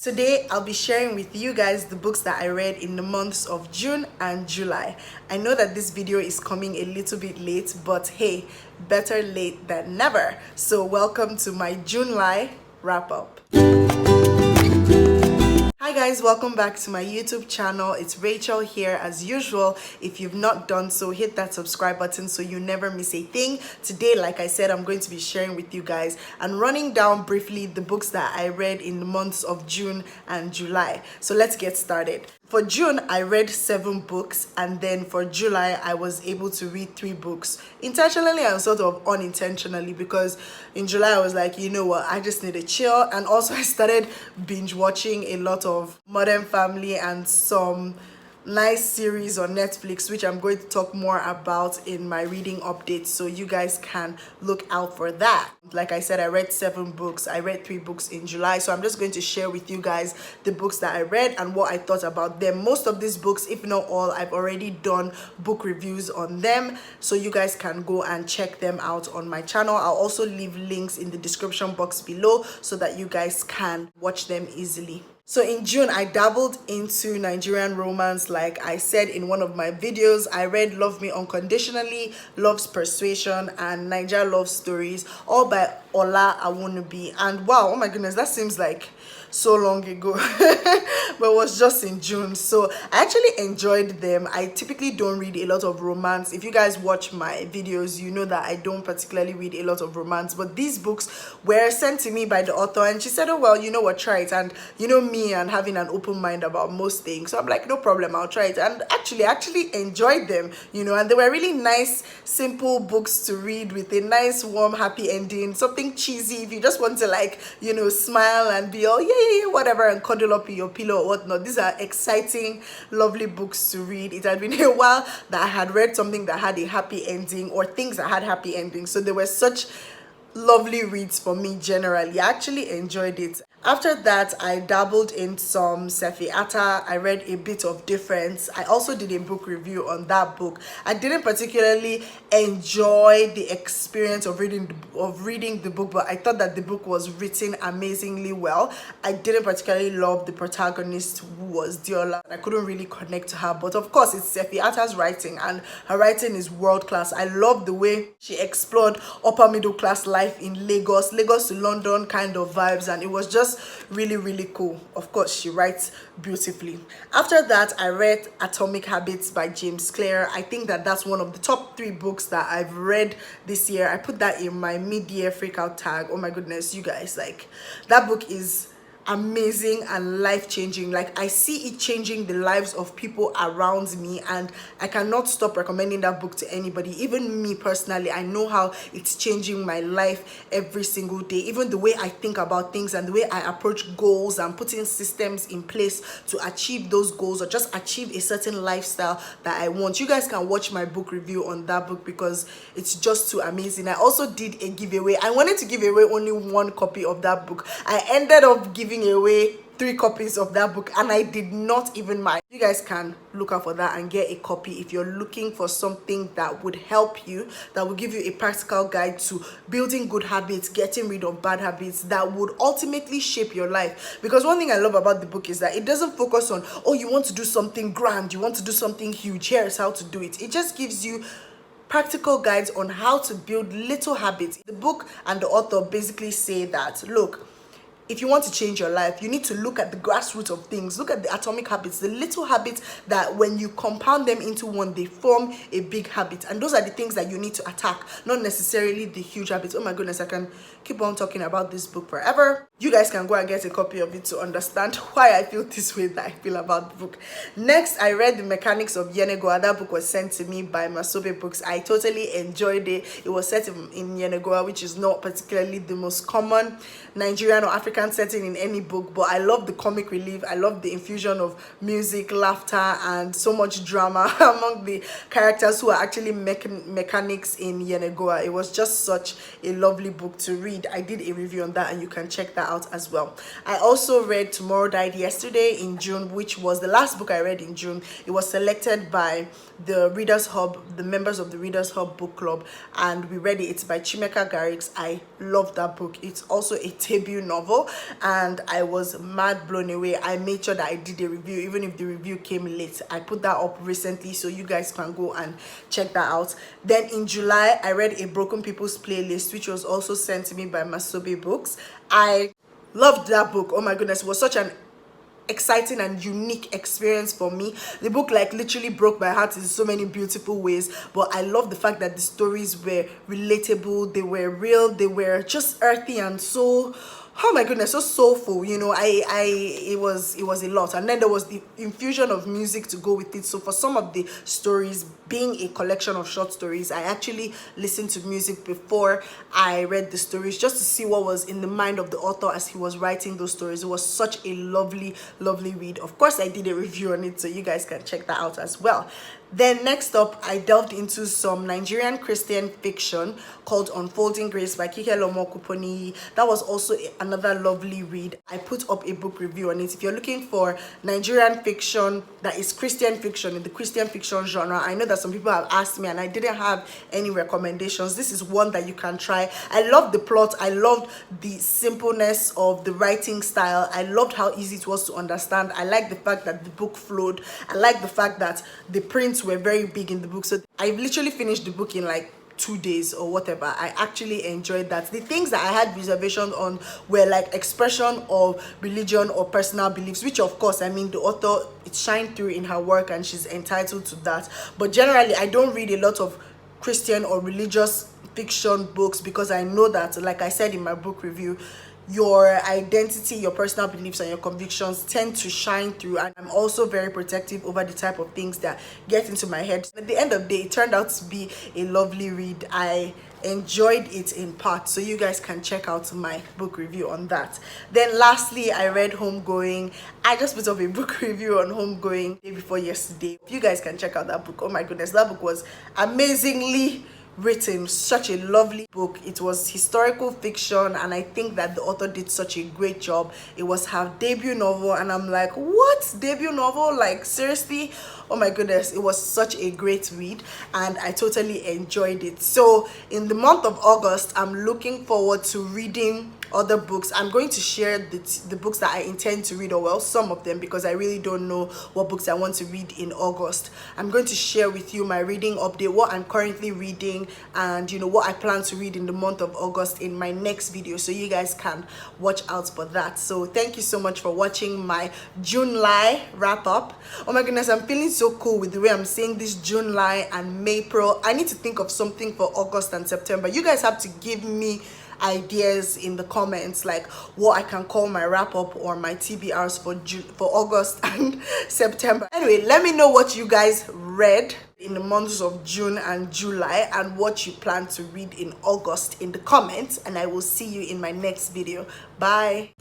Today, I'll be sharing with you guys the books that I read in the months of June and July. I know that this video is coming a little bit late, but hey, better late than never. So welcome to my JUN-LY Wrap Up. Hi guys, welcome back to my YouTube channel. It's Rachel here as usual. If you've not done so, hit that subscribe button so you never miss a thing. Today, like I said, I'm going to be sharing with you guys and running down briefly the books that I read in the months of June and July. So let's get started. For June, I read 7 books, and then for July, I was able to read 3 books. Intentionally and sort of unintentionally, because in July, I was like, you know what, I just need to chill. And also, I started binge watching a lot of Modern Family and some nice series on Netflix, which I'm going to talk more about in my reading updates, so you guys can look out for that. Like I said, I read 7 books. I read 3 books in July, so I'm just going to share with you guys the books that I read and what I thought about them. Most of these books, if not all, I've already done book reviews on them, so you guys can go and check them out on my channel. I'll also leave links in the description box below so that you guys can watch them easily. So in June, I dabbled into Nigerian romance. Like I said in one of my videos, I read Love Me Unconditionally, Love's Persuasion, and Niger Love Stories, all by Ola Awunubi. And wow, oh my goodness, that seems like so long ago, but it was just in June. So I actually enjoyed them. I typically don't read a lot of romance. If you guys watch my videos, you know that I don't particularly read a lot of romance, but these books were sent to me by the author, and she said, oh well, you know what, try it. And you know me and having an open mind about most things, so I'm like, no problem, I'll try it. And I actually enjoyed them, you know, and they were really nice, simple books to read with a nice, warm, happy ending, something cheesy if you just want to, like, you know, smile and be all yeah, whatever, and cuddle up in your pillow or whatnot. These are exciting, lovely books to read. It had been a while that I had read something that had a happy ending, or things that had happy endings, so they were such lovely reads for me generally. I actually enjoyed it. After that, I dabbled in some Sefi Atta. I read A Bit of Difference. I also did a book review on that book. I didn't particularly enjoy the experience of reading the book, but I thought that the book was written amazingly well. I didn't particularly love the protagonist, who was Diola. I couldn't really connect to her, but of course it's Sefi Atta's writing, and her writing is world class. I love the way she explored upper middle class life in Lagos to London kind of vibes, and it was just really cool. Of course, she writes beautifully. After that, I read Atomic Habits by James Clear. I think that that's one of the top 3 books that I've read this year. I put that in my mid-year freakout tag. Oh my goodness, you guys, like, that book is amazing and life-changing. Like, I see it changing the lives of people around me, and I cannot stop recommending that book to anybody. Even me personally, I know how it's changing my life every single day. Even the way I think about things and the way I approach goals and putting systems in place to achieve those goals, or just achieve a certain lifestyle that I want. You guys can watch my book review on that book because it's just too amazing. I also did a giveaway. I wanted to give away only 1 copy of that book. I ended up giving away 3 copies of that book, and I did not even mind. You guys can look out for that and get a copy if you're looking for something that would help you, that will give you a practical guide to building good habits, getting rid of bad habits that would ultimately shape your life. Because one thing I love about the book is that it doesn't focus on, oh, you want to do something grand, you want to do something huge, here's how to do it. It just gives you practical guides on how to build little habits. The book and the author basically say that, look, if you want to change your life, you need to look at the grassroots of things. Look at the atomic habits, the little habits that when you compound them into one, they form a big habit. And those are the things that you need to attack, not necessarily the huge habits. Oh my goodness, I can keep on talking about this book forever. You guys can go and get a copy of it to understand why I feel this way that I feel about the book. Next, I read The Mechanics of Yenegoa. That book was sent to me by Masobe Books. I totally enjoyed it. It was set in Yenegoa, which is not particularly the most common Nigerian or African setting in any book, but I love the comic relief. I love the infusion of music, laughter, and so much drama among the characters who are actually mechanics in Yenegoa. It was just such a lovely book to read. I did a review on that, and you can check that out as well. I also read Tomorrow Died Yesterday in June, which was the last book I read in June. It was selected by the Readers Hub, the members of the Readers Hub book club, and we read it. It's by Chimeka Garrix. I love that book. It's also a debut novel, well, and I was mad blown away. I made sure that I did a review, even if the review came late. I put that up recently, so you guys can go and check that out. Then in July, I read A Broken People's Playlist, which was also sent to me by Masobe Books. I loved that book. Oh my goodness, it was such an exciting and unique experience for me. The book like literally broke my heart in so many beautiful ways, but I love the fact that the stories were relatable, they were real, they were just earthy and so, oh my goodness, so soulful. You know, it was a lot. And then there was the infusion of music to go with it. So for some of the stories, being a collection of short stories, I actually listened to music before I read the stories, just to see what was in the mind of the author as he was writing those stories. It was such a lovely read. Of course, I did a review on it, so you guys can check that out as well. Then next up, I delved into some Nigerian Christian fiction called Unfolding Grace by Kike Lomo Kuponi. That was also another lovely read. I put up a book review on it. If you're looking for Nigerian fiction that is Christian fiction, in the Christian fiction genre, I know that some people have asked me and I didn't have any recommendations. This is one that you can try. I loved the plot. I loved the simpleness of the writing style. I loved how easy it was to understand. I like the fact that the book flowed. I like the fact that the prints were very big in the book. So I literally finished the book in like 2 days or whatever. I actually enjoyed that. The things that I had reservations on were like expression of religion or personal beliefs, which of course, I mean, the author, it shined through in her work and she's entitled to that. But generally, I don't read a lot of Christian or religious fiction books because I know that, like I said in my book review, your identity, your personal beliefs and your convictions tend to shine through, and I'm also very protective over the type of things that get into my head. At the end of the day, it turned out to be a lovely read. I enjoyed it in part, so you guys can check out my book review on that. Then lastly, I read Homegoing. I just put up a book review on Homegoing day before yesterday. You guys can check out that book. Oh my goodness, that book was amazingly written, such a lovely book. It was historical fiction and I think that the author did such a great job. It was her debut novel and I'm like, what, debut novel? Like seriously? Oh my goodness, it was such a great read and I totally enjoyed it. So in the month of August, I'm looking forward to reading other books. I'm going to share the books that I intend to read, or well, some of them, because I really don't know what books I want to read in August. I'm going to share with you my reading update, what I'm currently reading, and you know what I plan to read in the month of August in my next video, so you guys can watch out for that. So thank you so much for watching my JUN-LY wrap up. Oh my goodness, I'm feeling so cool with the way I'm saying this JUN-LY and April. I need to think of something for August and September. You guys have to give me ideas in the comments, like what I can call my wrap up or my TBRs for August and September. Anyway, let me know what you guys read in the months of June and July and what you plan to read in August in the comments, and I will see you in my next video. Bye.